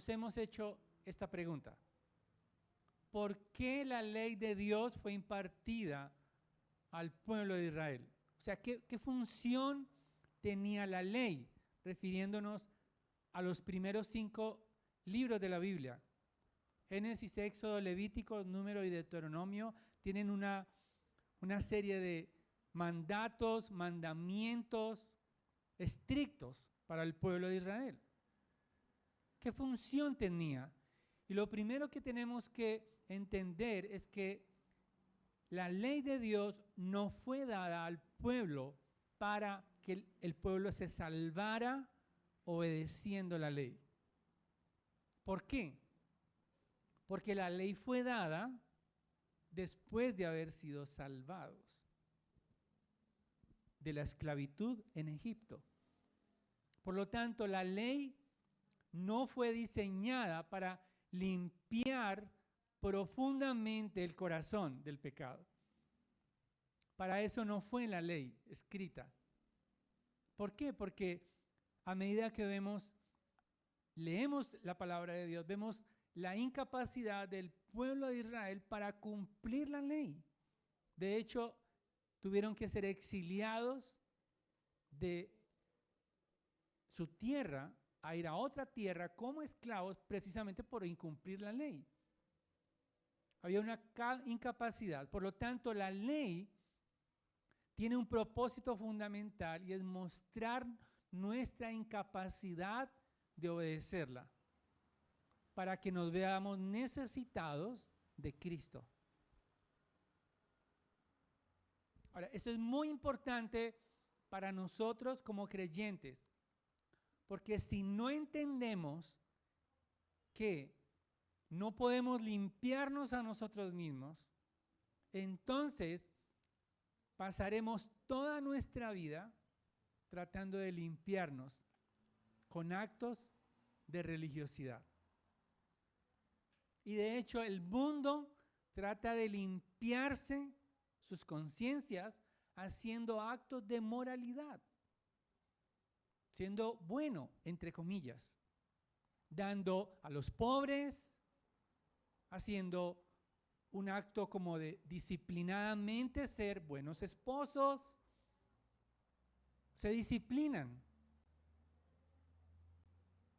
nos hemos hecho esta pregunta. ¿Por qué la ley de Dios fue impartida al pueblo de Israel? O sea, ¿qué función tenía la ley? Refiriéndonos a los primeros 5 libros de la Biblia. Génesis, Éxodo, Levítico, Número y Deuteronomio tienen una serie de mandatos, mandamientos estrictos para el pueblo de Israel. ¿Qué función tenía? Y lo primero que tenemos que entender es que la ley de Dios no fue dada al pueblo para que el pueblo se salvara obedeciendo la ley. ¿Por qué? Porque la ley fue dada después de haber sido salvados de la esclavitud en Egipto. Por lo tanto, la ley no fue diseñada para limpiar profundamente el corazón del pecado. Para eso no fue la ley escrita. ¿Por qué? Porque a medida que leemos la palabra de Dios, vemos la incapacidad del pueblo de Israel para cumplir la ley. De hecho, tuvieron que ser exiliados de su tierra a ir a otra tierra como esclavos precisamente por incumplir la ley. Había una incapacidad. Por lo tanto, la ley tiene un propósito fundamental y es mostrar nuestra incapacidad de obedecerla para que nos veamos necesitados de Cristo. Ahora, esto es muy importante para nosotros como creyentes, porque si no entendemos que no podemos limpiarnos a nosotros mismos, entonces pasaremos toda nuestra vida tratando de limpiarnos con actos de religiosidad. Y de hecho el mundo trata de limpiarse sus conciencias haciendo actos de moralidad, siendo bueno, entre comillas, dando a los pobres, haciendo un acto como de disciplinadamente ser buenos esposos, se disciplinan.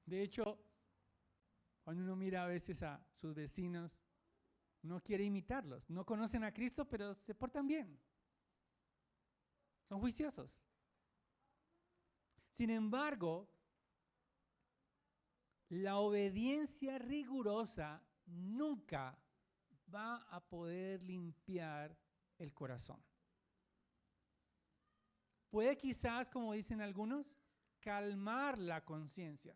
De hecho, cuando uno mira a veces a sus vecinos, uno quiere imitarlos. No conocen a Cristo, pero se portan bien. Son juiciosos. Sin embargo, la obediencia rigurosa nunca va a poder limpiar el corazón. Puede quizás, como dicen algunos, calmar la conciencia,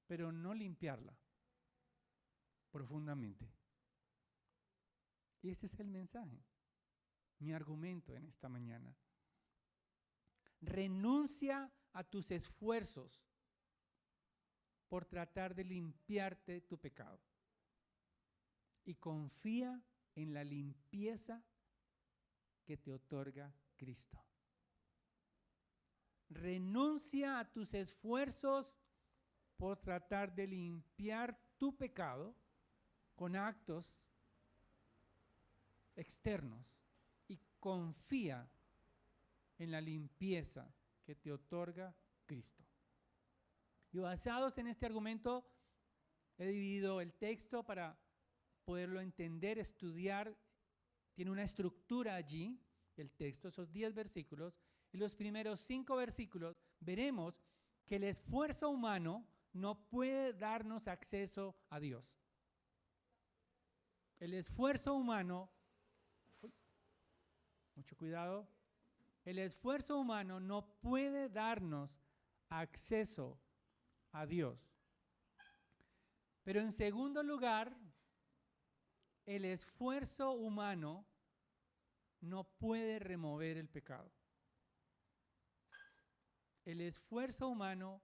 pero no limpiarla profundamente. Y ese es el mensaje, mi argumento en esta mañana. Renuncia a tus esfuerzos por tratar de limpiarte tu pecado y confía en la limpieza que te otorga Cristo. Renuncia a tus esfuerzos por tratar de limpiar tu pecado con actos externos y confía en la limpieza que te otorga Cristo. Y basados en este argumento, he dividido el texto para poderlo entender, estudiar. Tiene una estructura allí, el texto, esos 10 versículos. Y los primeros 5 versículos veremos que el esfuerzo humano no puede darnos acceso a Dios. El esfuerzo humano, mucho cuidado, el esfuerzo humano no puede darnos acceso a Dios. Pero en segundo lugar, el esfuerzo humano no puede remover el pecado. El esfuerzo humano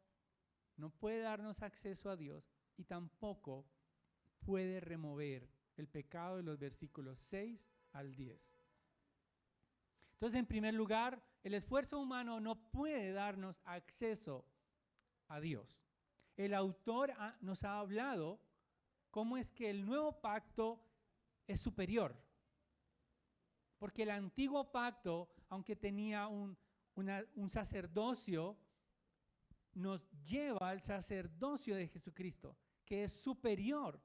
no puede darnos acceso a Dios y tampoco puede remover el pecado de los versículos 6 al 10. Entonces, en primer lugar, el esfuerzo humano no puede darnos acceso a Dios. el autor nos ha hablado cómo es que el nuevo pacto es superior. Porque el antiguo pacto, aunque tenía un sacerdocio, nos lleva al sacerdocio de Jesucristo, que es superior.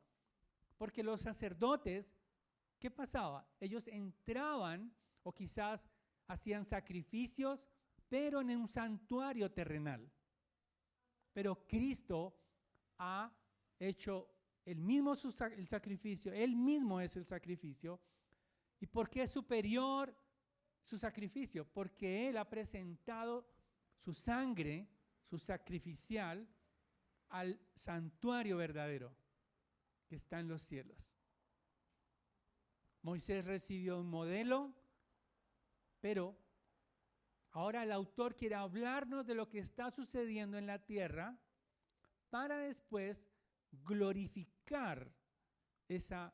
Porque los sacerdotes, ¿qué pasaba? Ellos entraban o quizás hacían sacrificios, pero en un santuario terrenal. Pero Cristo ha hecho el mismo el sacrificio, Él mismo es el sacrificio. ¿Y por qué es superior su sacrificio? Porque Él ha presentado su sangre, su sacrificial, al santuario verdadero que está en los cielos. Moisés recibió un modelo, pero ahora el autor quiere hablarnos de lo que está sucediendo en la tierra para después glorificar esa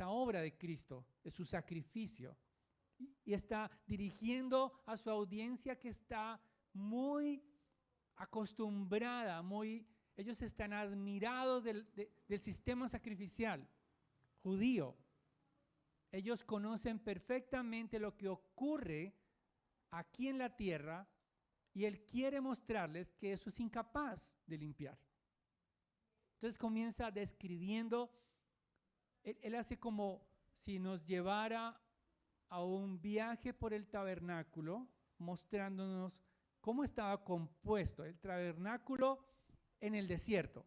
obra de Cristo, de su sacrificio. Y está dirigiendo a su audiencia que está muy acostumbrada, ellos están admirados del sistema sacrificial judío. Ellos conocen perfectamente lo que ocurre aquí en la tierra y Él quiere mostrarles que eso es incapaz de limpiar. Entonces comienza describiendo, él hace como si nos llevara a un viaje por el tabernáculo, mostrándonos cómo estaba compuesto el tabernáculo en el desierto.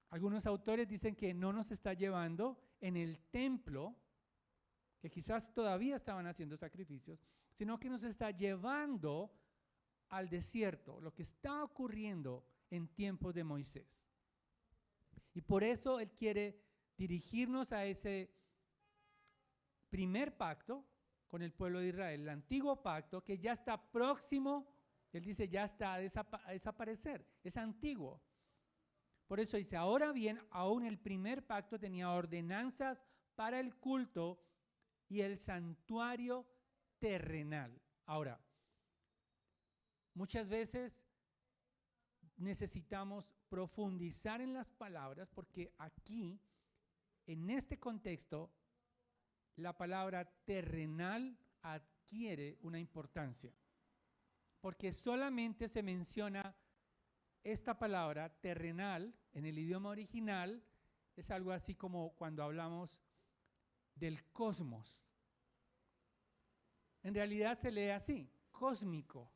Algunos autores dicen que no nos está llevando en el templo, que quizás todavía estaban haciendo sacrificios, sino que nos está llevando al desierto, lo que está ocurriendo en tiempos de Moisés. Y por eso Él quiere dirigirnos a ese primer pacto con el pueblo de Israel, el antiguo pacto que ya está próximo, Él dice ya está a desaparecer, es antiguo. Por eso dice, ahora bien, aún el primer pacto tenía ordenanzas para el culto y el santuario terrenal. Ahora, muchas veces necesitamos profundizar en las palabras porque aquí, en este contexto, la palabra terrenal adquiere una importancia. Porque solamente se menciona esta palabra terrenal en el idioma original, es algo así como cuando hablamos del cosmos. En realidad se lee así, cósmico.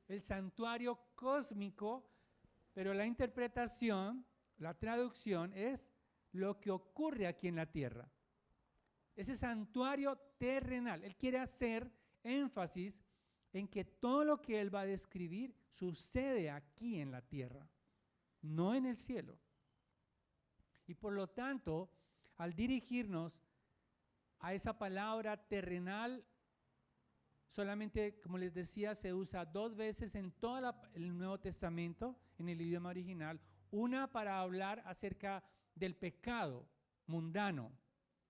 El santuario cósmico, pero la interpretación, la traducción es lo que ocurre aquí en la tierra. Ese santuario terrenal. Él quiere hacer énfasis en que todo lo que Él va a describir sucede aquí en la tierra, no en el cielo. Y por lo tanto, al dirigirnos a esa palabra terrenal, solamente, como les decía, se usa 2 veces en todo el Nuevo Testamento, en el idioma original. Una para hablar acerca del pecado mundano,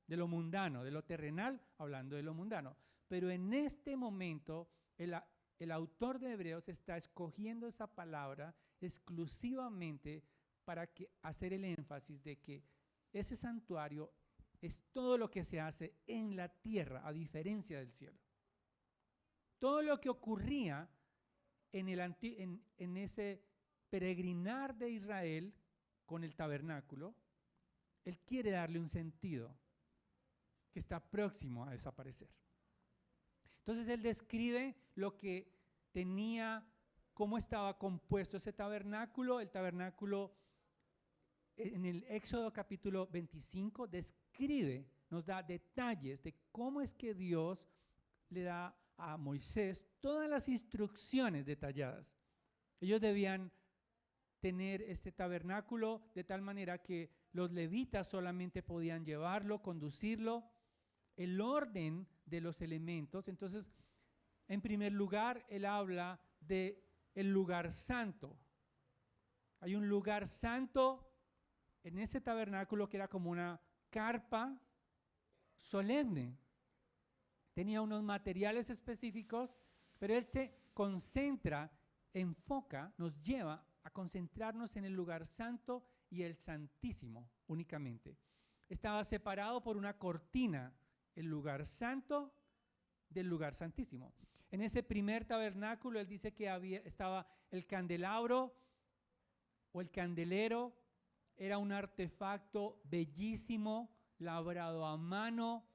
de lo terrenal, hablando de lo mundano. Pero en este momento, el autor de Hebreos está escogiendo esa palabra exclusivamente para hacer el énfasis de que ese santuario es todo lo que se hace en la tierra, a diferencia del cielo. Todo lo que ocurría en ese peregrinar de Israel con el tabernáculo, Él quiere darle un sentido que está próximo a desaparecer. Entonces Él describe lo que tenía, cómo estaba compuesto ese tabernáculo. El tabernáculo en el Éxodo capítulo 25 describe, nos da detalles de cómo es que Dios le da a Moisés todas las instrucciones detalladas. Ellos debían tener este tabernáculo de tal manera que los levitas solamente podían llevarlo, conducirlo, el orden de los elementos. Entonces, en primer lugar, Él habla de el lugar santo. Hay un lugar santo en ese tabernáculo que era como una carpa solemne. Tenía unos materiales específicos, pero Él se concentra, enfoca, nos lleva a concentrarnos en el lugar santo y el santísimo únicamente. Estaba separado por una cortina, el lugar santo del lugar santísimo. En ese primer tabernáculo él dice que estaba el candelabro o el candelero, era un artefacto bellísimo, labrado a mano,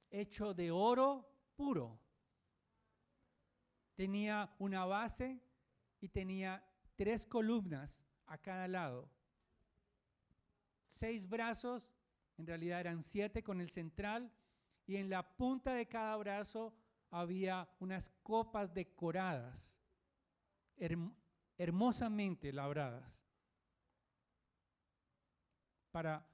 hecho de oro puro. Tenía una base y tenía 3 columnas a cada lado. 6 brazos, en realidad eran 7 con el central, y en la punta de cada brazo había unas copas decoradas, hermosamente labradas, para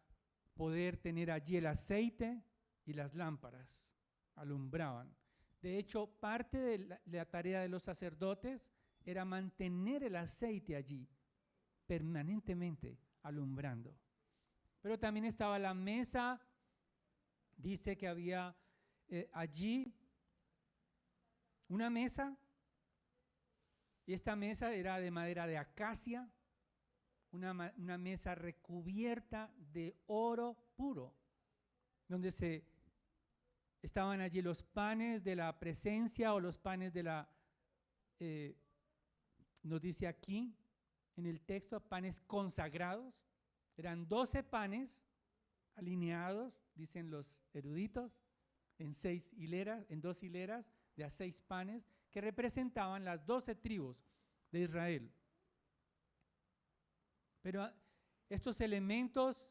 poder tener allí el aceite y las lámparas, alumbraban. De hecho, parte de la tarea de los sacerdotes era mantener el aceite allí, permanentemente alumbrando. Pero también estaba la mesa, dice que había allí una mesa, y esta mesa era de madera de acacia, una mesa recubierta de oro puro, donde estaban allí los panes de la presencia o los panes de la, nos dice aquí en el texto, panes consagrados. Eran 12 panes alineados, dicen los eruditos, en 2 hileras de a 6 panes, que representaban las 12 tribus de Israel. Pero estos elementos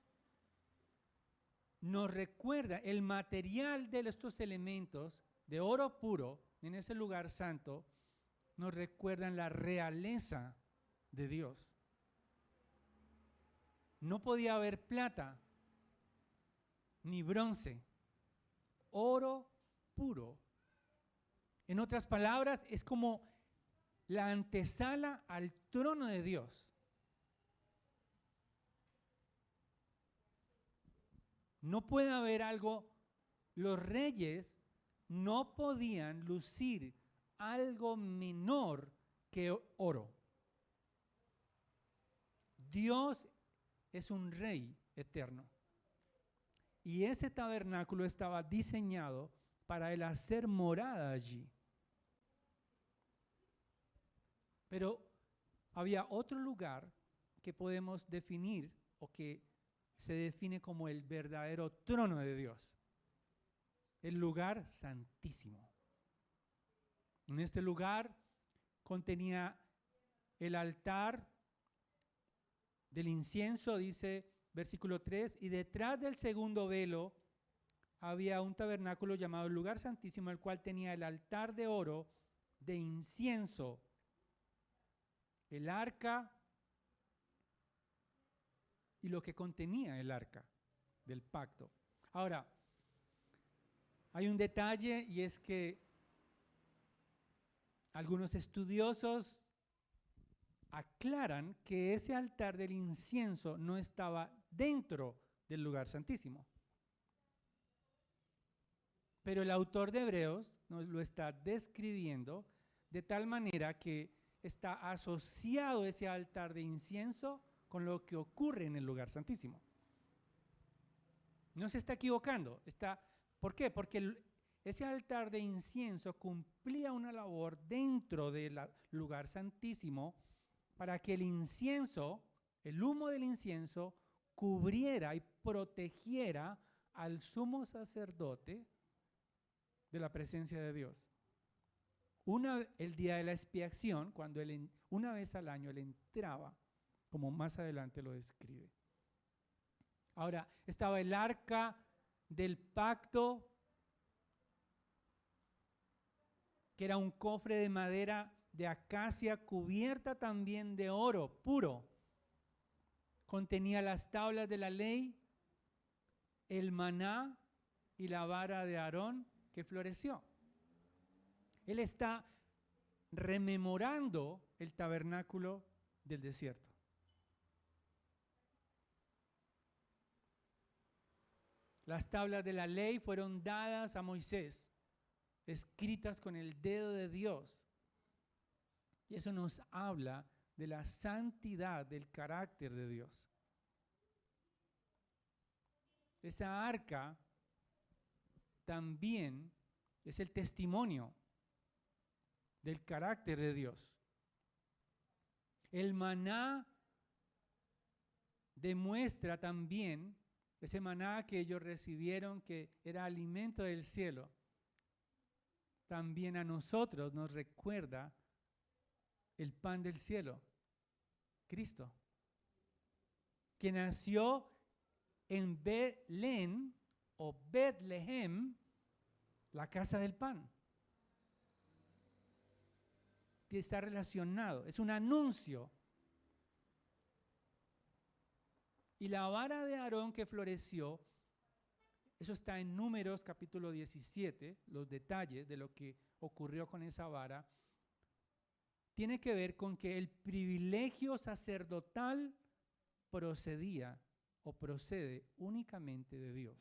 nos recuerda, el material de estos elementos de oro puro en ese lugar santo nos recuerdan la realeza de Dios. No podía haber plata ni bronce, oro puro. En otras palabras, es como la antesala al trono de Dios. No puede haber algo, los reyes no podían lucir algo menor que oro. Dios es un rey eterno. Y ese tabernáculo estaba diseñado para él hacer morada allí. Pero había otro lugar que podemos definir o que se define como el verdadero trono de Dios, el lugar santísimo. En este lugar contenía el altar del incienso, dice versículo 3, y detrás del segundo velo había un tabernáculo llamado el lugar santísimo, el cual tenía el altar de oro de incienso, el arca y lo que contenía el arca del pacto. Ahora, hay un detalle, y es que algunos estudiosos aclaran que ese altar del incienso no estaba dentro del lugar santísimo. Pero el autor de Hebreos nos lo está describiendo de tal manera que está asociado ese altar de incienso con lo que ocurre en el lugar santísimo. No se está equivocando. ¿Por qué? Porque ese altar de incienso cumplía una labor dentro del lugar santísimo para que el incienso, el humo del incienso, cubriera y protegiera al sumo sacerdote de la presencia de Dios. El día de la expiación, cuando una vez al año él entraba, como más adelante lo describe. Ahora, estaba el arca del pacto, que era un cofre de madera de acacia cubierta también de oro puro. Contenía las tablas de la ley, el maná y la vara de Aarón que floreció. Él está rememorando el tabernáculo del desierto. Las tablas de la ley fueron dadas a Moisés, escritas con el dedo de Dios. Y eso nos habla de la santidad del carácter de Dios. Esa arca también es el testimonio del carácter de Dios. El maná demuestra también, ese maná que ellos recibieron, que era alimento del cielo, también a nosotros nos recuerda el pan del cielo, Cristo, que nació en Belén o Betlehem, la casa del pan. Que está relacionado, es un anuncio. Y la vara de Aarón que floreció, eso está en Números capítulo 17, los detalles de lo que ocurrió con esa vara, tiene que ver con que el privilegio sacerdotal procedía o procede únicamente de Dios.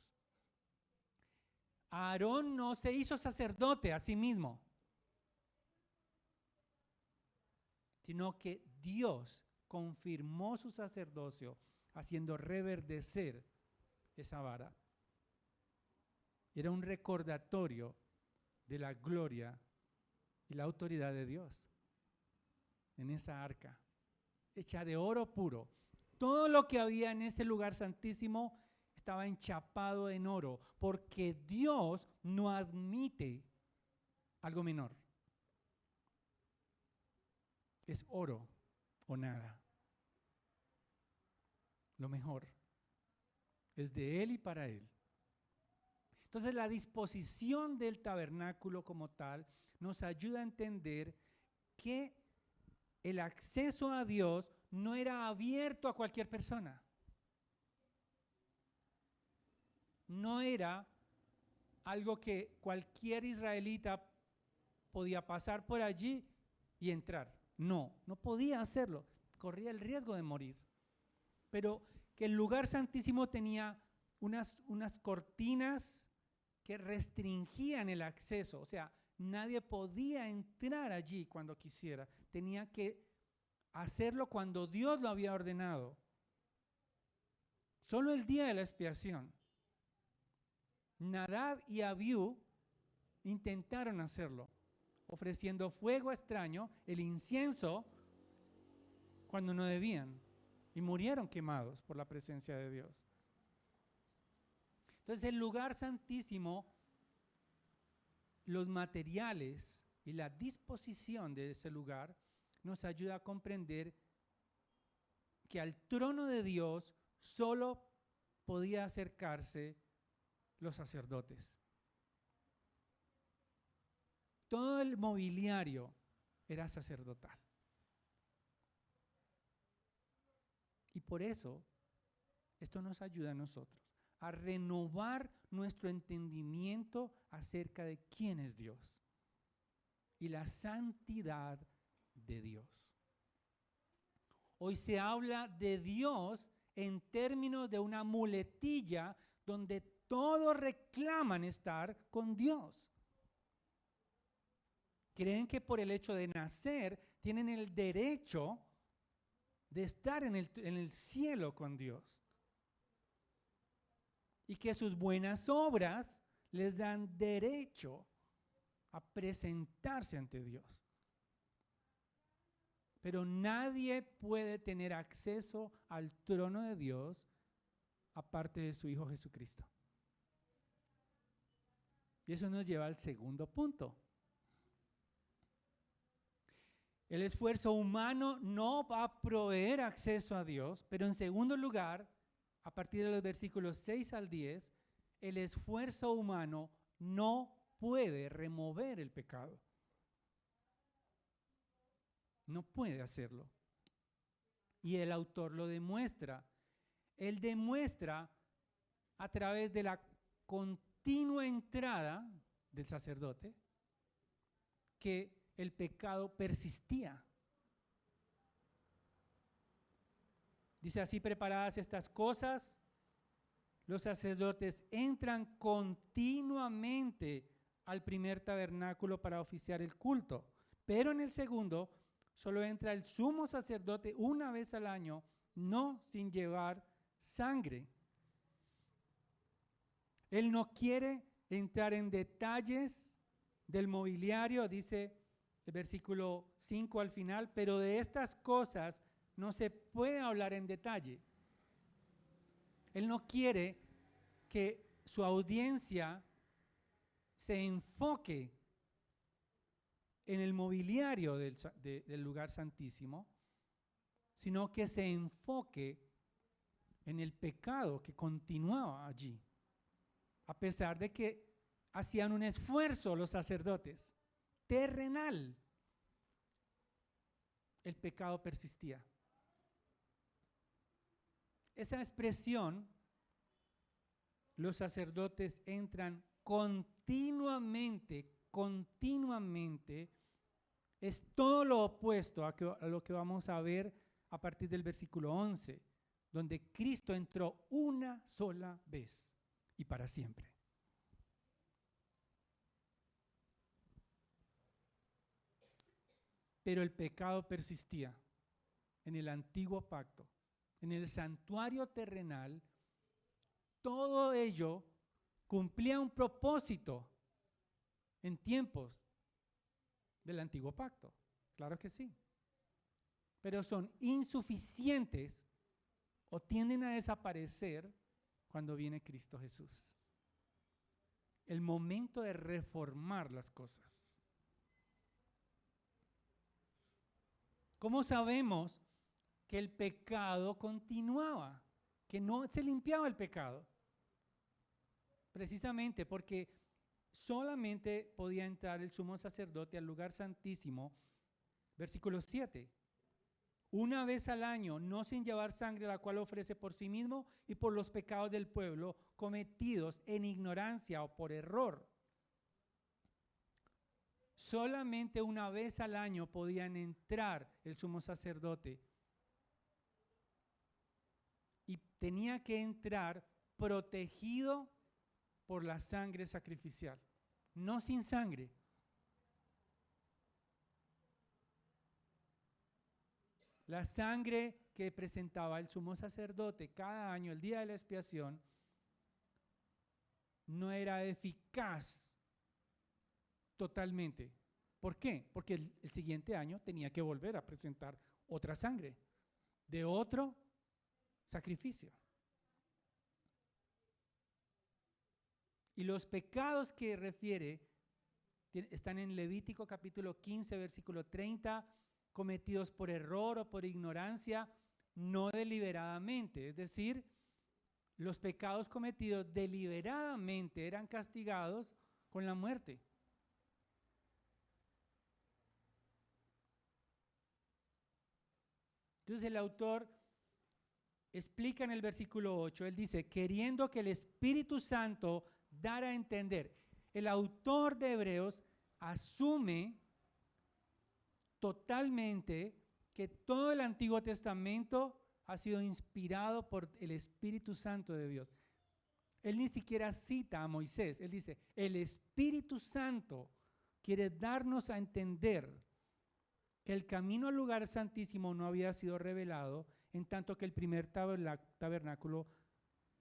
Aarón no se hizo sacerdote a sí mismo, sino que Dios confirmó su sacerdocio haciendo reverdecer esa vara. Era un recordatorio de la gloria y la autoridad de Dios en esa arca, hecha de oro puro. Todo lo que había en ese lugar santísimo estaba enchapado en oro, porque Dios no admite algo menor. Es oro o nada. Lo mejor es de Él y para Él. Entonces la disposición del tabernáculo como tal nos ayuda a entender que el acceso a Dios no era abierto a cualquier persona. No era algo que cualquier israelita podía pasar por allí y entrar. No, no podía hacerlo. Corría el riesgo de morir. Pero que el lugar santísimo tenía unas cortinas que restringían el acceso. O sea, nadie podía entrar allí cuando quisiera. Tenía que hacerlo cuando Dios lo había ordenado. Solo el día de la expiación. Nadab y Abiú intentaron hacerlo, ofreciendo fuego extraño, el incienso, cuando no debían, y murieron quemados por la presencia de Dios. Entonces el lugar santísimo, los materiales y la disposición de ese lugar nos ayuda a comprender que al trono de Dios solo podía acercarse los sacerdotes. Todo el mobiliario era sacerdotal. Y por eso, esto nos ayuda a nosotros a renovar nuestro entendimiento acerca de quién es Dios y la santidad de Dios. Hoy se habla de Dios en términos de una muletilla donde todos reclaman estar con Dios. Creen que por el hecho de nacer tienen el derecho de estar en el cielo con Dios. Y que sus buenas obras les dan derecho a presentarse ante Dios. Pero nadie puede tener acceso al trono de Dios aparte de su Hijo Jesucristo. Y eso nos lleva al segundo punto. El esfuerzo humano no va a proveer acceso a Dios, pero en segundo lugar, a partir de los versículos 6 al 10, el esfuerzo humano no puede remover el pecado. No puede hacerlo. Y el autor lo demuestra. Él demuestra a través de la continua entrada del sacerdote que el pecado persistía. Dice así: preparadas estas cosas, los sacerdotes entran continuamente al primer tabernáculo para oficiar el culto, pero en el segundo Solo entra el sumo sacerdote una vez al año, no sin llevar sangre. Él no quiere entrar en detalles del mobiliario, dice el versículo 5 al final, pero de estas cosas no se puede hablar en detalle. Él no quiere que su audiencia se enfoque en el mobiliario del lugar santísimo, sino que se enfoque en el pecado que continuaba allí, a pesar de que hacían un esfuerzo los sacerdotes terrenal, el pecado persistía. Esa expresión, los sacerdotes entran continuamente, es todo lo opuesto a lo que vamos a ver a partir del versículo 11, donde Cristo entró una sola vez y para siempre. Pero el pecado persistía en el antiguo pacto, en el santuario terrenal. Todo ello cumplía un propósito en tiempos del antiguo pacto, claro que sí, pero son insuficientes o tienden a desaparecer cuando viene Cristo Jesús. El momento de reformar las cosas. ¿Cómo sabemos que el pecado continuaba? Que no se limpiaba el pecado. Precisamente porque solamente podía entrar el sumo sacerdote al lugar santísimo, versículo 7, una vez al año, no sin llevar sangre, la cual ofrece por sí mismo y por los pecados del pueblo cometidos en ignorancia o por error. Solamente una vez al año podían entrar el sumo sacerdote y tenía que entrar protegido por la sangre sacrificial, no sin sangre. La sangre que presentaba el sumo sacerdote cada año, el día de la expiación, no era eficaz totalmente. ¿Por qué? Porque el siguiente año tenía que volver a presentar otra sangre de otro sacrificio. Y los pecados que refiere están en Levítico capítulo 15, versículo 30, cometidos por error o por ignorancia, no deliberadamente. Es decir, los pecados cometidos deliberadamente eran castigados con la muerte. Entonces el autor explica en el versículo 8, él dice, queriendo que el Espíritu Santo dar a entender. El autor de Hebreos asume totalmente que todo el Antiguo Testamento ha sido inspirado por el Espíritu Santo de Dios. Él ni siquiera cita a Moisés, él dice, el Espíritu Santo quiere darnos a entender que el camino al lugar santísimo no había sido revelado en tanto que el primer tabernáculo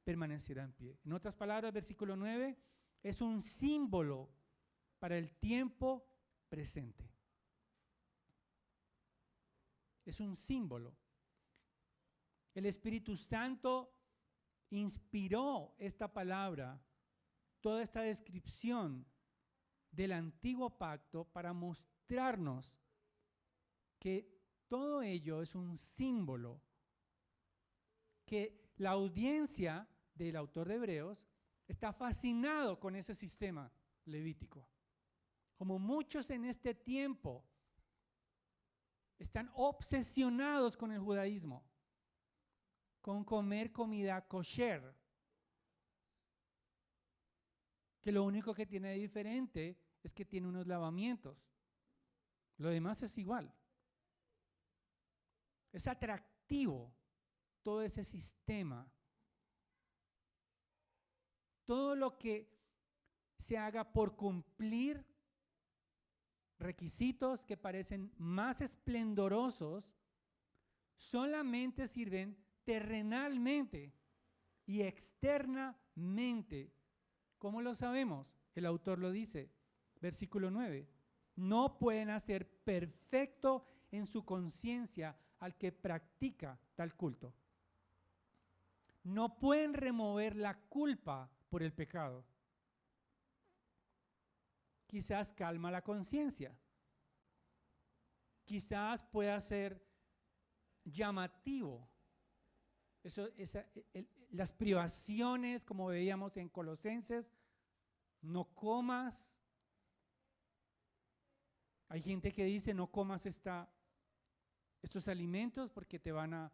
permaneciera en pie. En otras palabras, versículo 9 es un símbolo para el tiempo presente. Es un símbolo. El Espíritu Santo inspiró esta palabra, toda esta descripción del antiguo pacto para mostrarnos que todo ello es un símbolo, que la audiencia del autor de Hebreos está fascinado con ese sistema levítico. Como muchos en este tiempo están obsesionados con el judaísmo, con comer comida kosher, que lo único que tiene de diferente es que tiene unos lavamientos. Lo demás es igual. Es atractivo todo ese sistema. Todo lo que se haga por cumplir requisitos que parecen más esplendorosos solamente sirven terrenalmente y externamente. ¿Cómo lo sabemos? El autor lo dice, versículo 9. No pueden hacer perfecto en su conciencia al que practica tal culto. No pueden remover la culpa por el pecado. Quizás calma la conciencia. Quizás pueda ser llamativo. Las privaciones, como veíamos en Colosenses, no comas. Hay gente que dice no comas estos alimentos porque te van a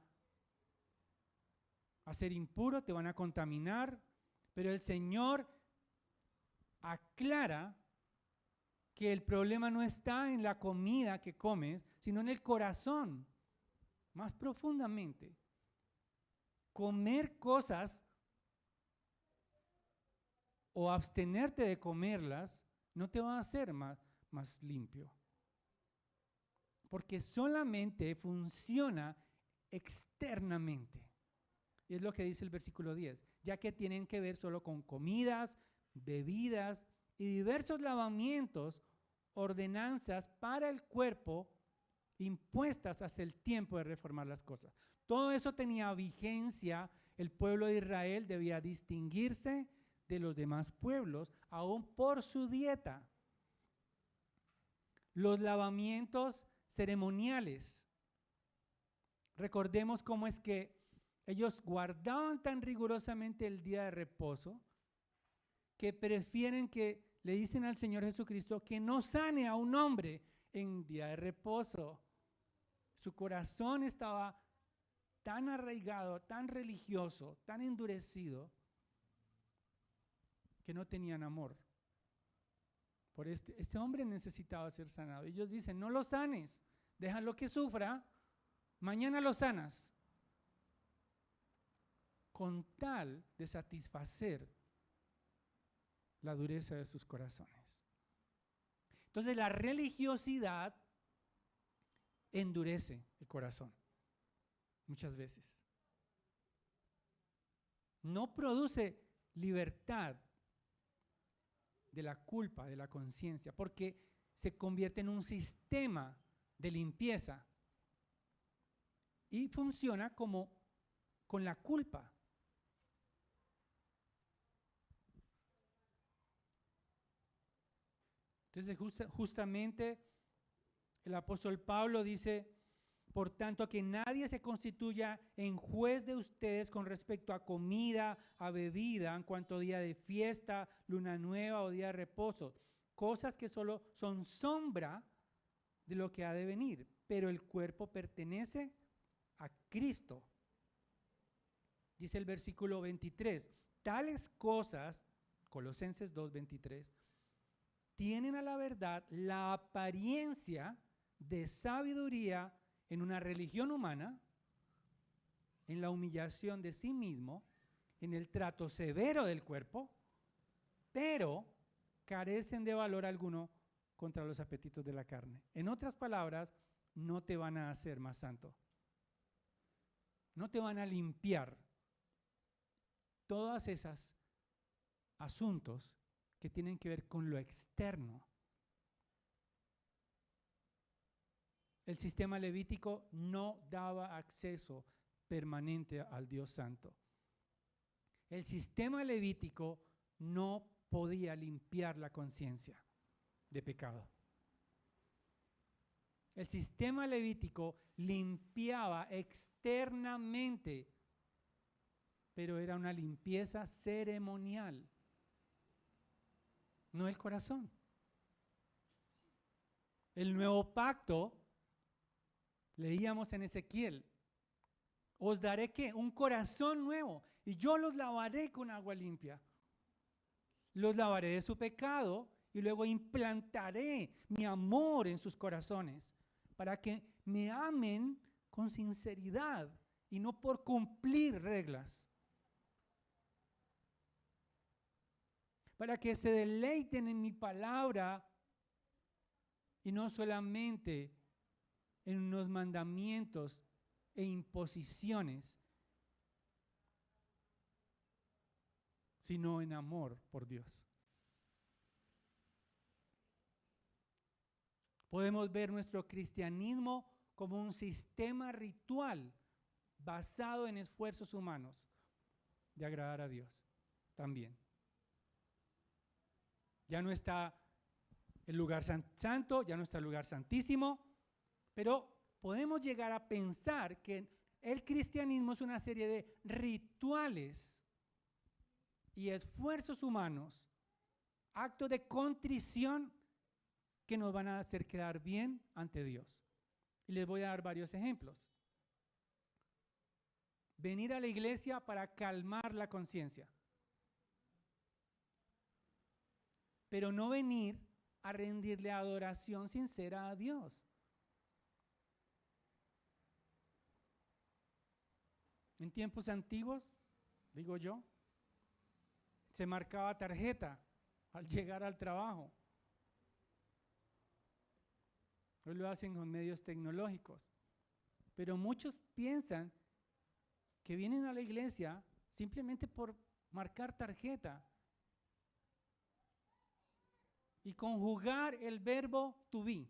hacer impuro, te van a contaminar, pero el Señor aclara que el problema no está en la comida que comes, sino en el corazón, más profundamente. Comer cosas o abstenerte de comerlas no te va a hacer más limpio, porque solamente funciona externamente. Y es lo que dice el versículo 10, ya que tienen que ver solo con comidas, bebidas y diversos lavamientos, ordenanzas para el cuerpo impuestas hasta el tiempo de reformar las cosas. Todo eso tenía vigencia. El pueblo de Israel debía distinguirse de los demás pueblos, aún por su dieta. Los lavamientos ceremoniales. Recordemos cómo es que ellos guardaban tan rigurosamente el día de reposo que prefieren que le dicen al Señor Jesucristo que no sane a un hombre en día de reposo. Su corazón estaba tan arraigado, tan religioso, tan endurecido, que no tenían amor. Por este hombre necesitaba ser sanado. Ellos dicen, no lo sanes, déjalo que sufra, mañana lo sanas. Con tal de satisfacer la dureza de sus corazones. Entonces la religiosidad endurece el corazón muchas veces. No produce libertad de la culpa, de la conciencia, porque se convierte en un sistema de limpieza y funciona como con la culpa. Entonces justamente el apóstol Pablo dice, por tanto, que nadie se constituya en juez de ustedes con respecto a comida, a bebida, en cuanto a día de fiesta, luna nueva o día de reposo, cosas que solo son sombra de lo que ha de venir, pero el cuerpo pertenece a Cristo. Dice el versículo 23, tales cosas, Colosenses 2:23, tienen a la verdad la apariencia de sabiduría en una religión humana, en la humillación de sí mismo, en el trato severo del cuerpo, pero carecen de valor alguno contra los apetitos de la carne. En otras palabras, no te van a hacer más santo. No te van a limpiar todos esos asuntos que tienen que ver con lo externo. El sistema levítico no daba acceso permanente al Dios Santo. El sistema levítico no podía limpiar la conciencia de pecado. El sistema levítico limpiaba externamente, pero era una limpieza ceremonial, no el corazón. El nuevo pacto, leíamos en Ezequiel, os daré ¿qué? Un corazón nuevo y yo los lavaré con agua limpia. Los lavaré de su pecado y luego implantaré mi amor en sus corazones para que me amen con sinceridad y no por cumplir reglas. Para que se deleiten en mi palabra y no solamente en unos mandamientos e imposiciones, sino en amor por Dios. Podemos ver nuestro cristianismo como un sistema ritual basado en esfuerzos humanos de agradar a Dios también. Ya no está el lugar santo, ya no está el lugar santísimo, pero podemos llegar a pensar que el cristianismo es una serie de rituales y esfuerzos humanos, actos de contrición que nos van a hacer quedar bien ante Dios. Y les voy a dar varios ejemplos. Venir a la iglesia para calmar la conciencia, pero no venir a rendirle adoración sincera a Dios. En tiempos antiguos, digo yo, se marcaba tarjeta al llegar al trabajo. Hoy lo hacen con medios tecnológicos. Pero muchos piensan que vienen a la iglesia simplemente por marcar tarjeta y conjugar el verbo to be.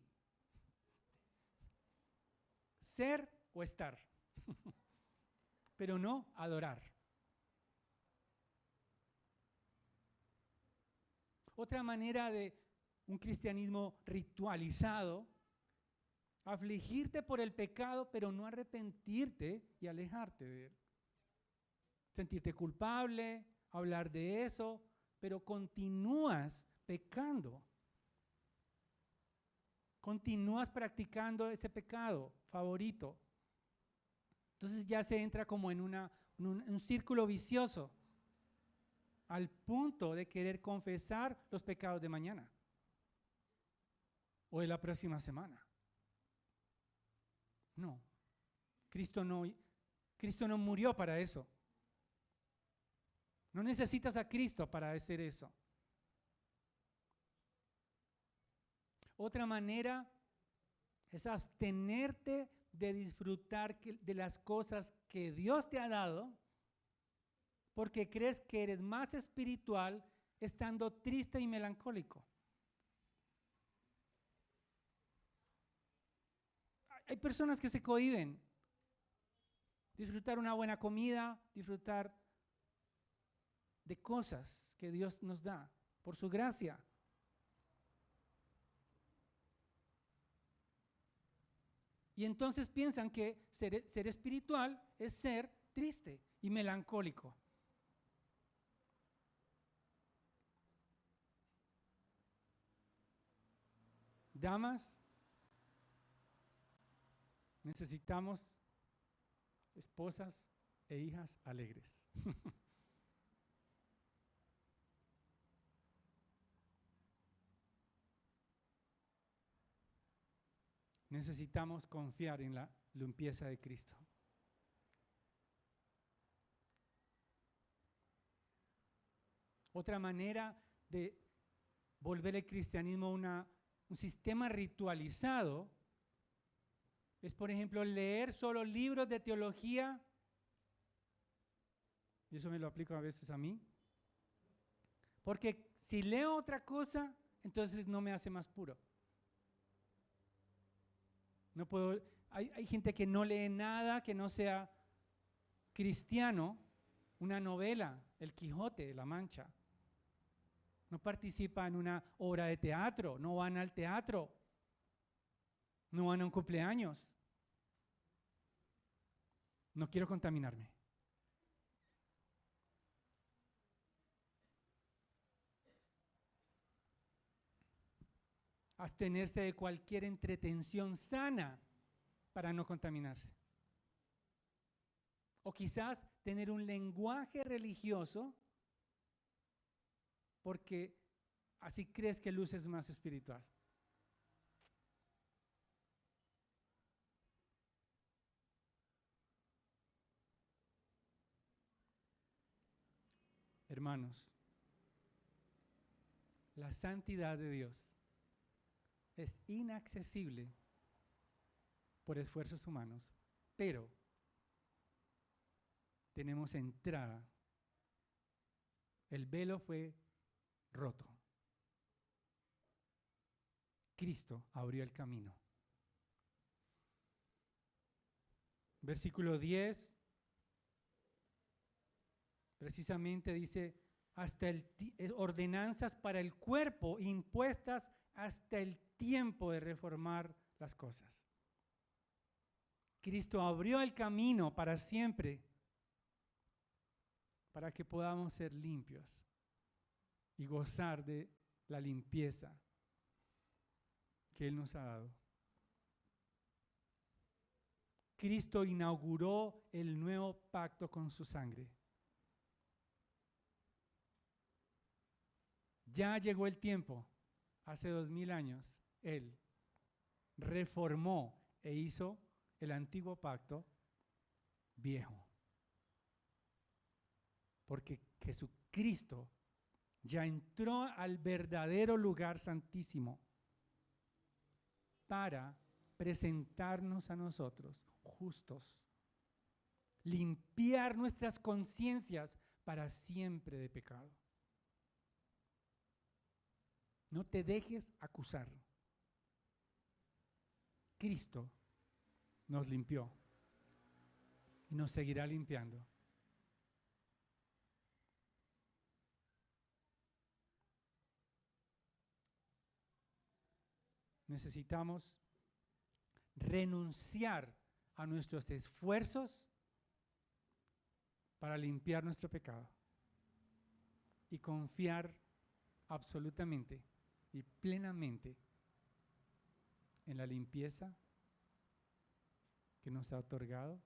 Ser o estar. Pero no adorar. Otra manera de un cristianismo ritualizado, afligirte por el pecado, pero no arrepentirte y alejarte de él. Sentirte culpable, hablar de eso, pero continúas pecando. Continúas practicando ese pecado favorito. Entonces ya se entra como en un círculo vicioso, al punto de querer confesar los pecados de mañana o de la próxima semana. No, Cristo no murió para eso. No necesitas a Cristo para hacer eso. Otra manera es abstenerte de disfrutar de las cosas que Dios te ha dado, porque crees que eres más espiritual estando triste y melancólico. Hay personas que se cohíben. Disfrutar una buena comida, disfrutar de cosas que Dios nos da por su gracia. Y entonces piensan que ser espiritual es ser triste y melancólico. Damas, necesitamos esposas e hijas alegres. Necesitamos confiar en la limpieza de Cristo. Otra manera de volver el cristianismo un sistema ritualizado es, por ejemplo, leer solo libros de teología, y eso me lo aplico a veces a mí, porque si leo otra cosa, entonces no me hace más puro. No puedo, hay gente que no lee nada que no sea cristiano, una novela, El Quijote de la Mancha. No participa en una obra de teatro, no van al teatro, no van a un cumpleaños. No quiero contaminarme. Abstenerse de cualquier entretención sana para no contaminarse. O quizás tener un lenguaje religioso porque así crees que luces más espiritual. Hermanos, la santidad de Dios es inaccesible por esfuerzos humanos, pero tenemos entrada. El velo fue roto. Cristo abrió el camino. Versículo 10, precisamente dice, ordenanzas para el cuerpo impuestas hasta el tiempo de reformar las cosas. Cristo abrió el camino para siempre, para que podamos ser limpios y gozar de la limpieza que Él nos ha dado. Cristo inauguró el nuevo pacto con su sangre. Ya llegó el tiempo, hace 2000 años, Él reformó e hizo el antiguo pacto viejo. Porque Jesucristo ya entró al verdadero lugar santísimo para presentarnos a nosotros justos, limpiar nuestras conciencias para siempre de pecado. No te dejes acusar. Cristo nos limpió y nos seguirá limpiando. Necesitamos renunciar a nuestros esfuerzos para limpiar nuestro pecado y confiar absolutamente y plenamente en la limpieza que nos ha otorgado